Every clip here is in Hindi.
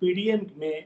पीडीएम में,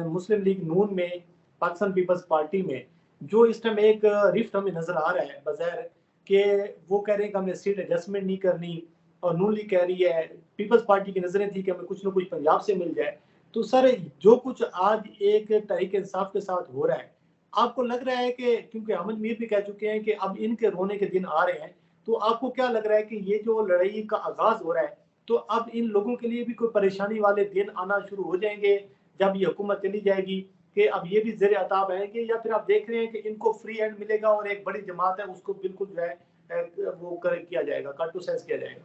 मुस्लिम लीग नून में, पाकिस्तान पीपल्स पार्टी में जो इस टाइम एक रिफ्ट हमें नजर आ रहा है बज़ाहिर कि वो कह रहे हैं कि हमने सीट एडजस्टमेंट नहीं करनी, और नून लीग कह रही है, पीपल्स पार्टी की नजरें थी कि हमें कुछ ना कुछ पंजाब से मिल जाए। तो सर जो कुछ आज एक तहरीक इंसाफ के साथ हो रहा है, आपको लग रहा है कि क्योंकि अहमद मीर भी कह चुके हैं कि अब इनके रोने के दिन आ रहे हैं, तो आपको क्या लग रहा है कि ये जो लड़ाई का आगाज हो रहा है, तो अब इन लोगों के लिए भी कोई परेशानी वाले दिन आना शुरू हो जाएंगे जब ये हुकूमत चली जाएगी, कि अब ये भी ज़ेर अताब आएंगे, या फिर आप देख रहे हैं कि इनको फ्री हैंड मिलेगा और एक बड़ी जमात है उसको बिल्कुल जो है वो कर किया जाएगा, कट टू साइज किया जाएगा?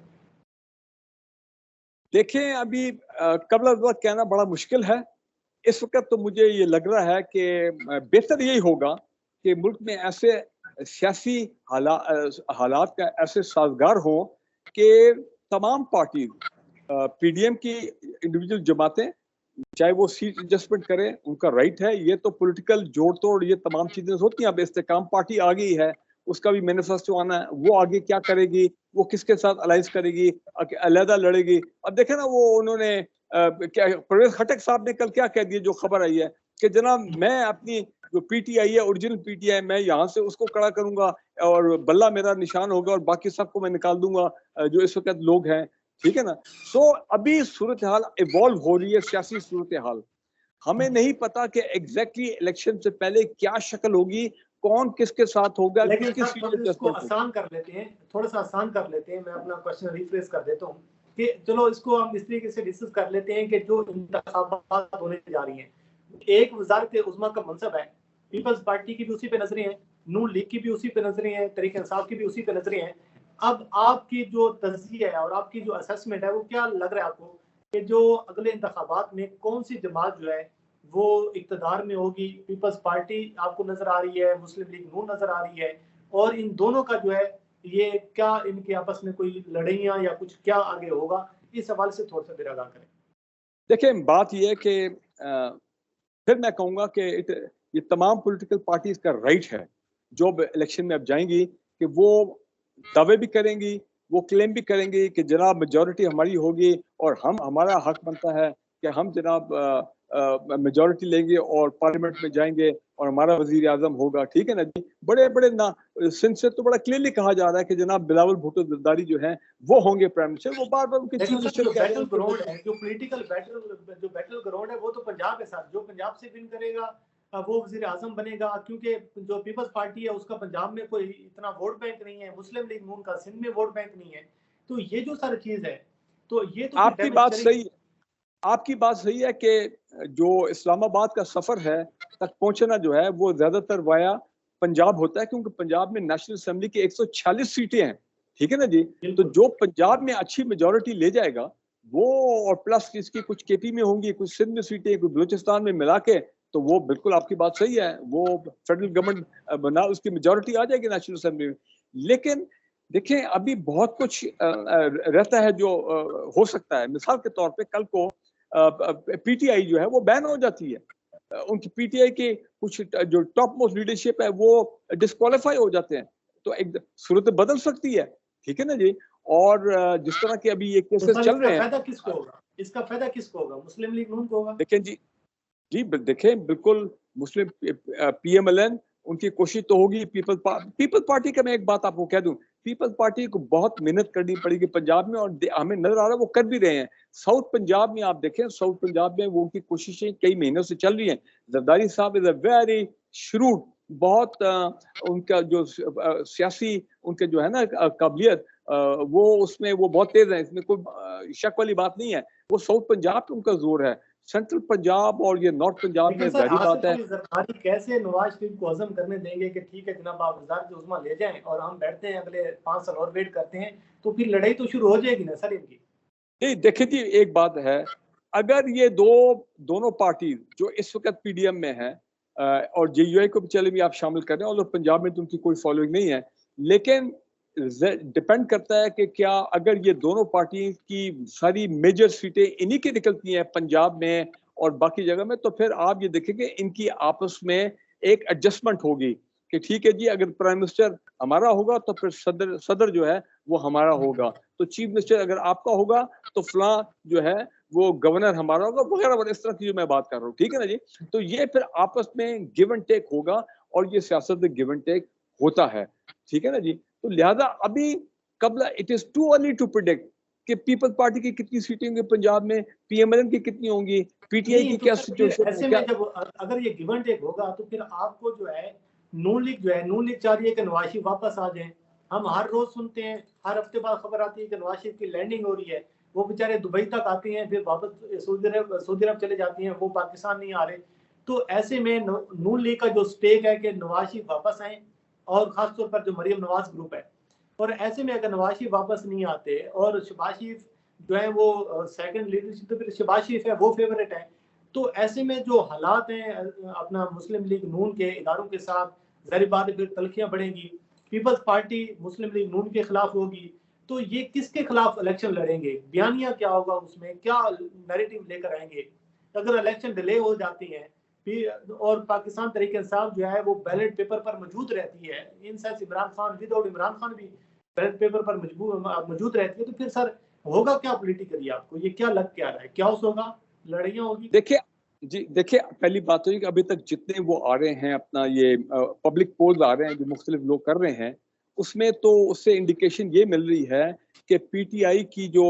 देखें, अभी कबल वक्त कहना बड़ा मुश्किल है। इस वक्त तो मुझे ये लग रहा है कि बेहतर यही होगा कि मुल्क में ऐसे सियासी हालात का ऐसे साजगार हो कि तमाम पार्टी, पीडीएम की इंडिविजुअल जमातें, चाहे वो सीट एडजस्टमेंट करें, उनका राइट है। ये तो पॉलिटिकल जोड़ तोड़ ये तमाम चीजें होती हैं। अब इस्तेकाम पार्टी आ गई है, उसका भी मैनिफेस्टो आना है, वो आगे क्या करेगी, वो किसके साथ अलायंस करेगी, अलहदा लड़ेगी। अब देखे ना, वो उन्होंने क्या परवेज खटक साहब ने कल क्या कह दिया, जो खबर आई है कि जनाब मैं अपनी जो पीटीआई है, ओरिजिनल पीटीआई, मैं यहाँ से उसको खड़ा करूंगा और बल्ला मेरा निशान होगा और बाकी सबको मैं निकाल दूंगा जो इस वक्त लोग हैं। ठीक है ना। सो अभी सूरत हाल इवॉल्व हो रही है, सियासी सूरत हाल। हमें नहीं पता कि एग्जैक्टली इलेक्शन से पहले क्या शक्ल होगी, कौन किसके साथ होगा, लेकिन किसकी सर थोड़ा इसको आसान कर लेते हैं, थोड़ा सा आसान कर लेते हैं। मैं अपना क्वेश्चन रिफ्रेश कर देता हूँ कि चलो इसको हम इस तरीके से डिस्कस कर लेते हैं कि जो इंतखाबात होने जा रही हैं, एक वजारत उज़्मा का मनसब है, पीपल्स पार्टी की भी उसी पे नजरें हैं, नून लीग की भी उसी पे नजरें हैं, तहरीक इंसाफ की भी उसी पे नजरें हैं। अब आपकी जो तज़किया है और आपकी जो असेसमेंट है, वो क्या लग रहा है आपको कि जो अगले इंतखाबात में कौन सी जमात जो है वो इक़्तिदार में होगी? पीपल्स पार्टी आपको नजर आ रही है, मुस्लिम लीग नून नजर आ रही है, और इन दोनों का जो है ये क्या इनके आपस में कोई लड़ाइयाँ या कुछ क्या आगे होगा? इस हवाले से थोड़ा सा मेरा आगाह करें। देखें, बात यह है कि फिर मैं कहूंगा कि ये तमाम पॉलिटिकल पार्टीज का राइट है जो इलेक्शन में अब जाएंगी कि वो दावे भी करेंगी, वो क्लेम भी करेंगी कि जनाब मेजॉरिटी हमारी होगी और हमारा हक बनता है कि हम जनाब मेजॉरिटी लेंगे और पार्लियामेंट में जाएंगे और हमारा वजीर आजम होगा। ठीक है ना जी। बड़े बड़े ना सिंध से तो बड़ा क्लियरली कहा जा रहा है कि जनाब बिलावल भुट्टो जरदारी जो है वो होंगे प्राइम मिनिस्टर। वो बार बार उनके चीफ मिनिस्टर जो बैटल ग्राउंड है, जो पॉलिटिकल बैटल ग्राउंड है, वो तो पंजाब के साथ, जो पंजाब से विन करेगा वो वजीर आजम बनेगा, क्योंकि जो पीपल्स पार्टी है उसका पंजाब में कोई इतना वोट बैंक नहीं है, मुस्लिम लीग नून का सिंध में वोट बैंक नहीं है। तो ये जो सारी चीज है, तो ये तो आपकी बात सही है। आपकी बात सही है कि जो इस्लामाबाद का सफर है तक पहुंचना जो है वो ज्यादातर वाया पंजाब होता है, क्योंकि पंजाब में नेशनल असेंबली की 146 सीटें हैं। ठीक है ना जी। तो जो पंजाब में अच्छी मेजोरिटी ले जाएगा वो, और प्लस इसकी कुछ केपी में होंगी, कुछ सिंध में सीटें, कुछ बलूचिस्तान में मिला के, तो वो बिल्कुल आपकी बात सही है, वो फेडरल गवर्नमेंट बना उसकी मेजोरिटी आ जाएगी नेशनल असेंबली में। लेकिन देखें, अभी बहुत कुछ रहता है जो हो सकता है। मिसाल के तौर पे कल को पीटीआई जो है वो बैन हो जाती है, उनकी पीटीआई के कुछ जो टॉप मोस्ट लीडरशिप है वो डिस्क्वालीफाई हो जाते हैं, तो एक सूरत बदल सकती है। ठीक है ना जी। और जिस तरह के अभी ये केसेस चल रहे हैं, फायदा किसको होगा? इसका फायदा किसको होगा? मुस्लिम लीग नून को होगा। देखें जी, देखें बिल्कुल मुस्लिम पीएमएलएन उनकी कोशिश तो होगी। पीपल पार्टी का मैं एक बात आपको कह दूं, पीपल्स पार्टी को बहुत मेहनत करनी पड़ेगी पंजाब में, और हमें नजर आ रहा है वो कर भी रहे हैं। साउथ पंजाब में आप देखें, साउथ पंजाब में वो उनकी कोशिशें कई महीनों से चल रही हैं। जरदारी साहब इज अ वेरी श्रूड, बहुत उनका जो सियासी उनके जो है ना काबिलियत, वो उसमें वो बहुत तेज है, इसमें कोई शक वाली बात नहीं है। वो साउथ पंजाब पे उनका जोर है। सेंट्रल पंजाब और ये नॉर्थ पंजाब में जारी बात है। जरदारी कैसे नवाज शरीफ को हजम करने देंगे कि ठीक है जनाब आप वज़ारत उज़्मा ले जाएं और हम बैठते हैं अगले 5 साल और वेट करते हैं, तो फिर लड़ाई तो शुरू हो जाएगी ना सर इनकी। नहीं, देखिए जी, एक बात है, अगर ये दोनों पार्टी जो इस वक्त पीडीएम में है और जेयूआई को भी चले भी आप शामिल कर रहे हैं, और पंजाब में तो उनकी कोई फॉलोइंग नहीं है, लेकिन डिपेंड करता है कि क्या अगर ये दोनों पार्टी की सारी मेजर सीटें इन्हीं की निकलती हैं पंजाब में और बाकी जगह में, तो फिर आप ये देखेंगे इनकी आपस में एक एडजस्टमेंट होगी कि ठीक है जी, अगर प्राइम मिनिस्टर हमारा होगा तो फिर सदर जो है वो हमारा होगा, तो चीफ मिनिस्टर अगर आपका होगा तो फलां जो है वो गवर्नर हमारा होगा, वगैरह वगैरह, इस तरह की जो मैं बात कर रहा हूँ, ठीक है ना जी। तो ये फिर आपस में गिव एंड टेक होगा, और ये सियासत में गिव एंड टेक होता है, ठीक है ना जी। तो लिहाजा अभी कबला it is too early to predict कि पीपल्स पार्टी की कितनी सीटें होंगी पंजाब में, पीएमएलएन की कितनी होंगी, पीटीआई नहीं की तो क्या सर फिर सिचुएशन है, ऐसे क्या। में जब अगर ये गिव एंड टेक होगा तो फिर आपको जो है नून लीग जो है, नून लीग चाह रही है कि नवाज शरीफ वापस आ जाए। हम हर रोज सुनते हैं, हर हफ्ते बाद खबर आती है कि नवाज शरीफ की लैंडिंग हो रही है, वो बेचारे दुबई तक आती हैं, फिर वापस सऊदी अरब चले जाती हैं, वो पाकिस्तान नहीं आ रहे। तो ऐसे में नून लीग का जो स्टेक है कि नवाज शरीफ वापस आए, और खासतौर पर जो मरियम नवाज ग्रुप है, और ऐसे में अगर नवाज शरीफ वापस नहीं आते और शहबाज शरीफ जो है वो सेकंड लीडरशिप, तो फिर शहबाज शरीफ है वो फेवरेट है। तो ऐसे में जो हालात हैं अपना मुस्लिम लीग नून के इदारों के साथ, जाहिर बात है फिर तलखियां बढ़ेंगी, पीपल्स पार्टी मुस्लिम लीग नून के खिलाफ होगी। तो ये किसके खिलाफ इलेक्शन लड़ेंगे, बयानिया क्या होगा, उसमें क्या नैरेटिव लेकर आएंगे। अगर इलेक्शन डिले हो जाती है फिर, और पाकिस्तान तरीके इंसाफ जो है वो बैलेट पेपर पर मौजूद रहती है, in sense Imran Khan without Imran Khan भी बैलेट पेपर पर मौजूद रहती है, तो फिर सर होगा क्या पॉलिटिकली, आपको ये क्या लग क्या रहा है, क्या होगा, लड़ाइयाँ होगी। देखिए जी, देखिए पहली बात तो ये कि अभी तक जितने वो आ रहे हैं, अपना ये पब्लिक पोल आ रहे हैं जो मुख्तलिफ लोग कर रहे हैं, उसमें तो उससे इंडिकेशन ये मिल रही है कि पीटीआई की जो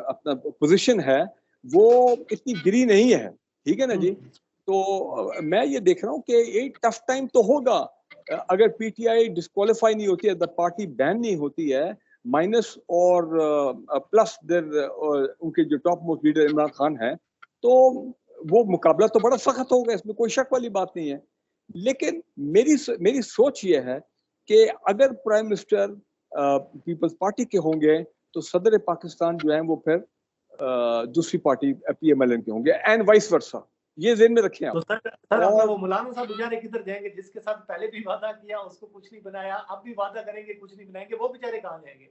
अपना पोजीशन है वो इतनी गिरी नहीं है, ठीक है ना जी। तो मैं ये देख रहा हूँ कि ये टफ टाइम तो होगा। अगर पीटीआई डिस्क्वालीफाई नहीं होती है, द पार्टी बैन नहीं होती है, माइनस और प्लस देर उनके जो top most leader Imran Khan है, तो वो मुकाबला तो बड़ा सख्त होगा, इसमें कोई शक वाली बात नहीं है। लेकिन मेरी सोच ये है कि अगर प्राइम मिनिस्टर पीपल्स पार्टी के होंगे तो सदर पाकिस्तान जो है वो फिर दूसरी पार्टी पीएमएलएन के होंगे, एंड वाइस वर्सा। ये ज़हन में रखें तो आप। सर अपना और वो मौलाना साहब बेचारे किधर जाएंगे, जिसके साथ पहले भी वादा किया उसको कुछ नहीं बनाया, अब भी वादा करेंगे कुछ नहीं बनाएंगे, वो बेचारे कहाँ जाएंगे।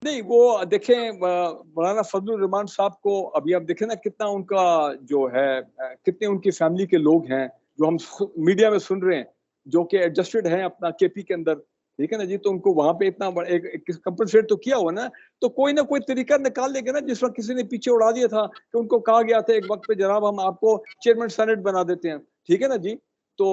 नहीं, वो देखें मौलाना फजलुर रहमान साहब को अभी आप देखें ना कितना उनका जो है कितने उनकी फैमिली के लोग हैं जो हम मीडिया में सुन रहे हैं, जो कि एडजस्टेड हैं अपना केपी के अंदर, ठीक है ना जी। तो उनको वहां पे इतना एक कंपनसेट तो किया हुआ ना, तो कोई ना कोई तरीका निकाल लेंगे ना। जिस वक्त किसी ने पीछे उड़ा दिया था कि उनको कहा गया था एक वक्त पे, जनाब हम आपको चेयरमैन सेनेट बना देते हैं, ठीक है ना जी। तो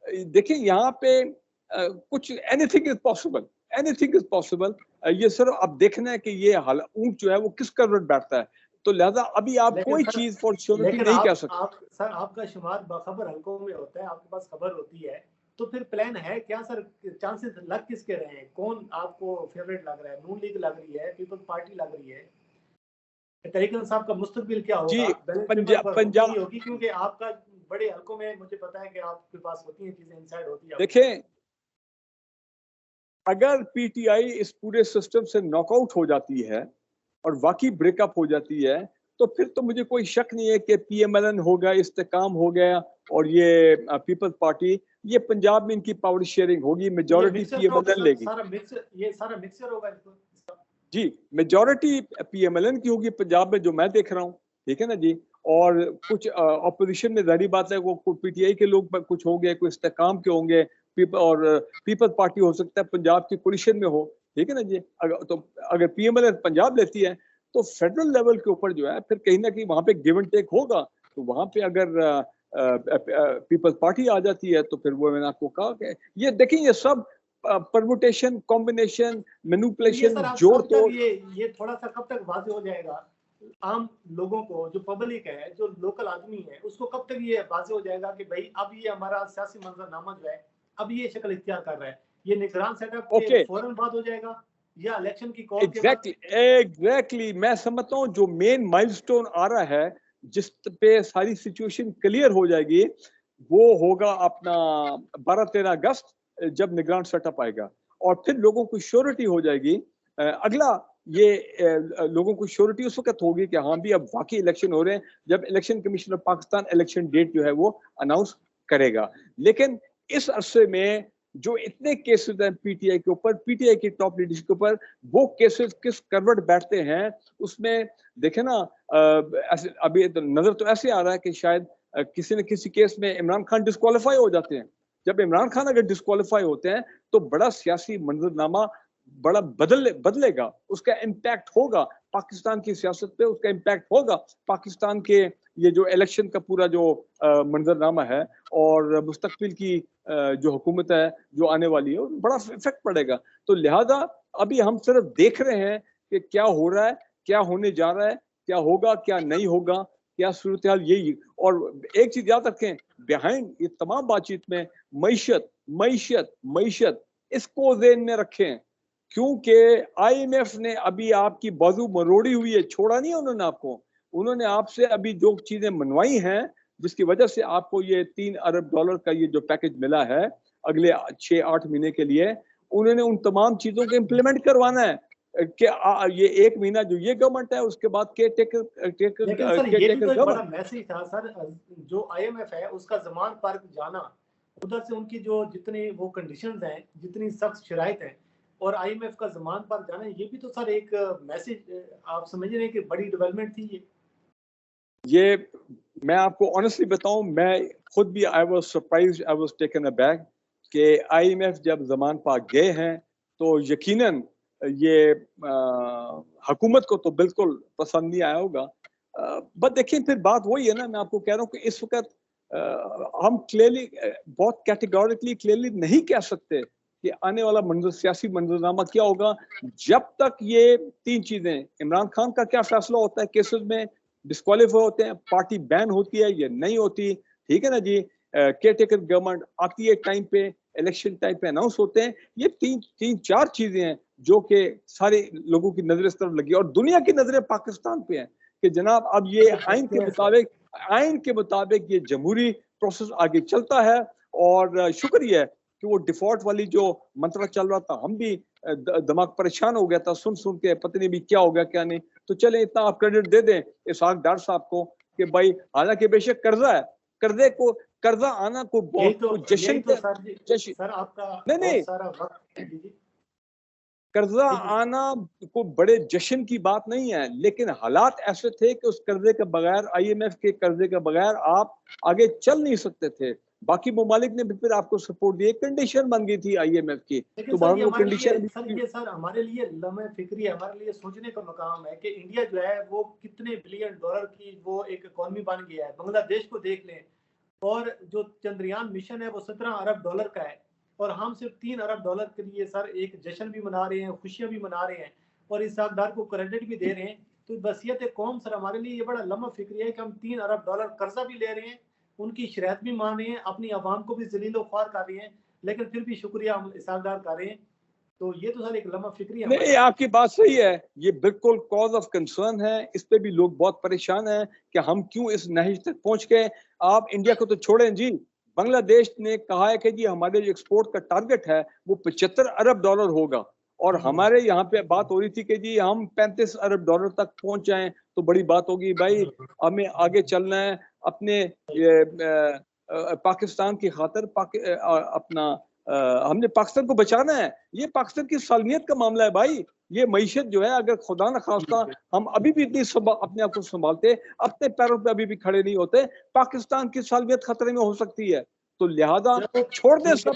देखिए यहाँ पे कुछ anything is possible, anything is possible. ये सर अब देखना है कि ये हाल ऊंट जो है वो किस करवट बैठता है। तो लिहाजा अभी आप लेकिन कोई सर चीज फॉर श्योरिटी लेकिन नहीं कह सकते। आप सर आपका शुमार बाखबर हलकों में होता है, आपके पास खबर होती है, तो फिर प्लान है क्या सर, चांसेस लग किसके रहे हैं, कौन आपको फेवरेट लग रहा है, नून लीग लग रही है, पीपल्स पार्टी लग रही है, तरीके साहब का मुस्तकबिल क्या जी, होगा, बैलेट पेपर पंजाब पर होगी पंजाब नहीं होगी, क्योंकि आपका बड़े हलकों में मुझे पता है कि आपके पास होती हैं चीजें, इनसाइड होती है आपको। देखें, अगर पीटीआई इस पूरे सिस्टम से नॉकआउट हो जाती है और वाकई ब्रेकअप हो जाती है, तो फिर तो मुझे कोई शक नहीं है कि पीएमएलएन हो गया, इस्तेकाम हो गया, और ये पीपल्स पार्टी, ये पंजाब में इनकी पावर शेयरिंग होगी, तो ये मेजॉरिटी मिक्सर होगा पीएमएलएन सर, लेगी। सारा मिक्सर होगा इसका। जी, मेजॉरिटी पीएमएलएन की होगी पंजाब में, जो मैं देख रहा हूँ, ठीक है ना जी। और कुछ ऑपोजिशन में जाहिर बात है वो पीटीआई के लोग कुछ होंगे, कुछ इस्तेकाम के होंगे, और पीपल्स पार्टी हो सकता है पंजाब की कोलिशन में हो, ठीक है ना जी। अगर पीएमएलएन पंजाब लेती है तो फेडरल लेवल के ऊपर जो है फिर कहीं ना कहीं वहां पे गिव एंड टेक होगा। तो वहां पे अगर पीपल्स पार्टी आ जाती है तो फिर वो मैंने आपको कहा कि ये देखिए, ये सब परमुटेशन, कॉम्बिनेशन, तो ये मैनिपुलेशन, सर आप जोड़ कब तक तोड़। ये थोड़ा सा कब तक वाजे हो जाएगा आम लोगों को, जो पब्लिक है, जो लोकल आदमी है, उसको कब तक ये वाजे हो जाएगा कि भाई अब ये हमारा सियासी मंजरनामा जो है अब ये शक्ल इख्तियार कर रहा है, ये निगरान सेटअप के ओके, फौरन बाद हो जाएगा या इलेक्शन की कॉल के बाद। एग्जैक्टली मैं समझता हूँ जो मेन माइलस्टोन आ रहा है, जिस पे सारी सिचुएशन क्लियर हो जाएगी, वो होगा अपना 12-13 अगस्त, जब निगरान सेटअप आएगा, और फिर लोगों को श्योरिटी हो जाएगी। अगला ये लोगों को श्योरिटी उस वक्त होगी कि हाँ भी अब वाकई इलेक्शन हो रहे हैं, जब election commission of Pakistan election date जो है वो अनाउंस करेगा। लेकिन इस अरसे में जो इतने केसेस हैं पीटीआई के ऊपर, पीटीआई की टॉप लीडरशिप के ऊपर, वो केसेस किस करवट बैठते हैं उसमें देखे ना। ऐसे अभी तो नजर तो ऐसे आ रहा है कि शायद किसी न किसी केस में इमरान खान डिस्क्वालीफाई हो जाते हैं, जब इमरान खान अगर डिस्क्वालीफाई होते हैं तो बड़ा सियासी मंजरनामा बड़ा बदलेगा, उसका इम्पैक्ट होगा पाकिस्तान की सियासत पे, उसका इम्पैक्ट होगा पाकिस्तान के ये जो इलेक्शन का पूरा जो मंजरनामा है और मुस्तकबिल की जो हुकूमत है जो आने वाली है, बड़ा इफेक्ट पड़ेगा। तो लिहाजा अभी हम सिर्फ देख रहे हैं कि क्या हो रहा है, क्या होने जा रहा है, क्या होगा, क्या नहीं होगा, क्या सूरत हाल यही। और एक चीज याद रखें, बिहाइंड ये तमाम बातचीत में मईशत मईशत मईशत इसको ज़हन में रखें, क्योंकि आईएमएफ ने अभी आपकी बाजू मरोड़ी हुई है, छोड़ा नहीं है उन्होंने आपको। उन्होंने आपसे अभी जो चीजें मनवाई हैं जिसकी वजह से आपको ये $3 अरब का ये जो पैकेज मिला है अगले 6-8 महीने के लिए, उन्होंने उन तमाम चीजों को इम्प्लीमेंट करवाना है कि ये 1 महीना जो ये गवर्नमेंट है उसके बाद केयर टेकर लेकिन सर ये भी तो एक बड़ा मैसेज था सर, जो आईएमएफ है उसका जमान पार्क जाना, उधर से उनकी जो जितनी वो कंडीशंस हैं, जितनी सख्त शराइत हैं, और आईएमएफ का जमान पार्क जाना, ये भी तो सर एक मैसेज आप समझ रहे हैं कि बड़ी डेवलपमेंट थी ये। मैं आपको ऑनेस्टली बताऊं, मैं खुद भी I was surprised, I was taken aback कि आईएमएफ जब जमान पार्क गए हैं तो यकीनन ये हुकूमत को तो बिल्कुल पसंद नहीं आया होगा। बट देखिए फिर बात वही है ना, मैं आपको कह रहा हूँ कि इस वक्त हम क्लियरली बहुत कैटेगोरिकली क्लियरली नहीं कह सकते कि आने वाला सियासी मंजरनामा क्या होगा जब तक ये 3 चीजें, इमरान खान का क्या फैसला होता है केसेस में, डिस्क्वालीफाई होते हैं, पार्टी बैन होती है या नहीं होती, ठीक है ना जी, केयर टेकर गवर्नमेंट आती है टाइम पे, इलेक्शन टाइम पे अनाउंस होते हैं, ये 3-4 चीजें हैं जो कि सारे लोगों की नजरें इस तरफ लगी और दुनिया की नजरें पाकिस्तान पे हैं कि जनाब अब ये आइन के मुताबिक ये जमहूरी प्रोसेस आगे चलता है। और शुक्रिया कि वो डिफॉल्ट वाली जो मंत्रा चल रहा था, हम भी दिमाग परेशान हो गया था सुन के, पता नहीं भी क्या हो गया क्या नहीं। तो चले इतना आप क्रेडिट दे दें इसहाक डार साहब को कि भाई हालांकि बेशक कर्जा है, कर्जा आना को बहुत जश्न तो सर आपका नहीं सारा वक्त कर्जा आना को बड़े जश्न की बात नहीं है, लेकिन हालात ऐसे थे कि उस कर्जे के बगैर, आईएमएफ के कर्जे के बगैर आप आगे चल नहीं सकते थे। बाकी ममालिक ने भी फिर आपको सपोर्ट दिया, कंडीशन बन गई थी आईएमएफ की, तो वो कंडीशन सर हमारे लिए लम्हे फिक्री है, हमारे लिए सोचने का मकाम है कि इंडिया जो है वो कितने बिलियन डॉलर की वो एक इकोनॉमी बन गया है। बांग्लादेश को देख लें, और जो चंद्रयान मिशन है वो $17 अरब का है, और हम सिर्फ $3 अरब के लिए सर एक जश्न भी मना रहे हैं, खुशियां भी मना रहे हैं, और इस सागदार को क्रेडिट भी दे रहे हैं। तो बसियत कौम सर हमारे लिए ये बड़ा लम्हा फिक्री है कि हम $3 अरब कर्जा भी ले रहे हैं, उनकी शरायत भी मान रहे हैं, अपनी आवाम को भी जलीलो ख्वार कर रहे हैं, लेकिन फिर भी शुक्रिया हम इसाकदार कर रहे हैं। तो ये तो सर एक लम्हा फिक्री है। नहीं, आपकी बात सही है, ये बिल्कुल कॉज ऑफ कंसर्न है, इस पे भी लोग बहुत परेशान हैं कि हम क्यों इस नहिज तक पहुंच गए। आप इंडिया को तो छोड़ें जी, बांग्लादेश ने कहा है कि जी हमारे जो एक्सपोर्ट का टारगेट है वो $75 अरब होगा, और हमारे यहाँ पे बात हो रही थी कि जी हम $35 अरब तक पहुंच जाएं तो बड़ी बात होगी। भाई हमें आगे चलना है, अपने पाकिस्तान की खातिर अपना हमने पाकिस्तान को बचाना है। ये पाकिस्तान की सालमियत का मामला है भाई। ये मईशत जो है, अगर खुदा न खास्ता हम अभी भी इतनी अपने आप को संभालते, अपने पैरों पे अभी भी खड़े नहीं होते, पाकिस्तान की सालमियत खतरे में हो सकती है। तो लिहाजा छोड़ दें सब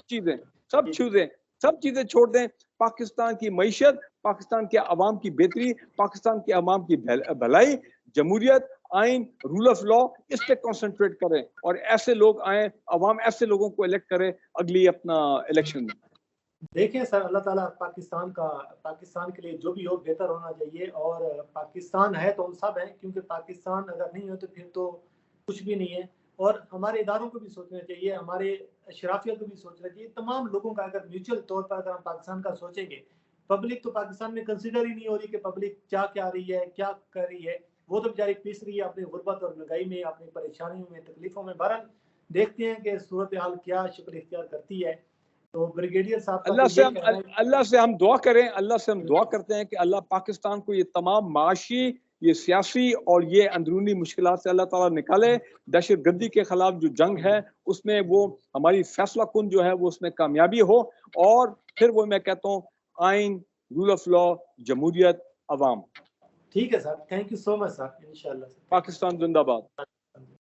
चीजें छोड़ दें। पाकिस्तान की मईशत, पाकिस्तान के अवाम की बेहतरी, पाकिस्तान के अवाम की भलाई, जमहूरियत, आइन, रूल ऑफ लॉ, इस पे कंसंट्रेट करें और ऐसे लोग आए, अवाम ऐसे लोगों को इलेक्ट करे अगली अपना इलेक्शन में। देखिए सर, अल्लाह ताला पाकिस्तान के लिए जो भी हो बेहतर होना चाहिए, और पाकिस्तान है तो हम सब हैं, क्योंकि पाकिस्तान अगर नहीं हो तो फिर तो कुछ भी नहीं है। और हमारे इदारों को भी सोचना चाहिए, हमारे शराफिया को भी सोचना चाहिए, तमाम लोगों का अगर म्यूचुअल तौर पर अगर हम पाकिस्तान का सोचेंगे। पब्लिक तो पाकिस्तान में कंसिडर ही नहीं हो रही कि पब्लिक क्या रही है, क्या कर रही है। वो तो बेचारी पीस रही है अपनी गुर्बत और महंगाई में, अपनी परेशानियों में, तकलीफों में। बहरहाल देखते हैं कि सूरत हाल क्या शक्ल इख्तियार करती है। तो ब्रिगेडियर साहब अल्लाह से हम दुआ करें, अल्लाह से हम दुआ करते हैं कि अल्लाह पाकिस्तान को ये तमाम माशी, ये सियासी और ये अंदरूनी मुश्किलात से अल्लाह ताला निकाले। दहशतगर्दी के खिलाफ जो जंग है उसमें वो हमारी फैसला कुन जो है वो उसमें कामयाबी हो, और फिर वो मैं कहता हूँ आइन, रूल ऑफ लॉ, जमहूरियत, अवाम। ठीक है sir, thank you so much sir. इंशाल्लाह पाकिस्तान जिंदाबाद।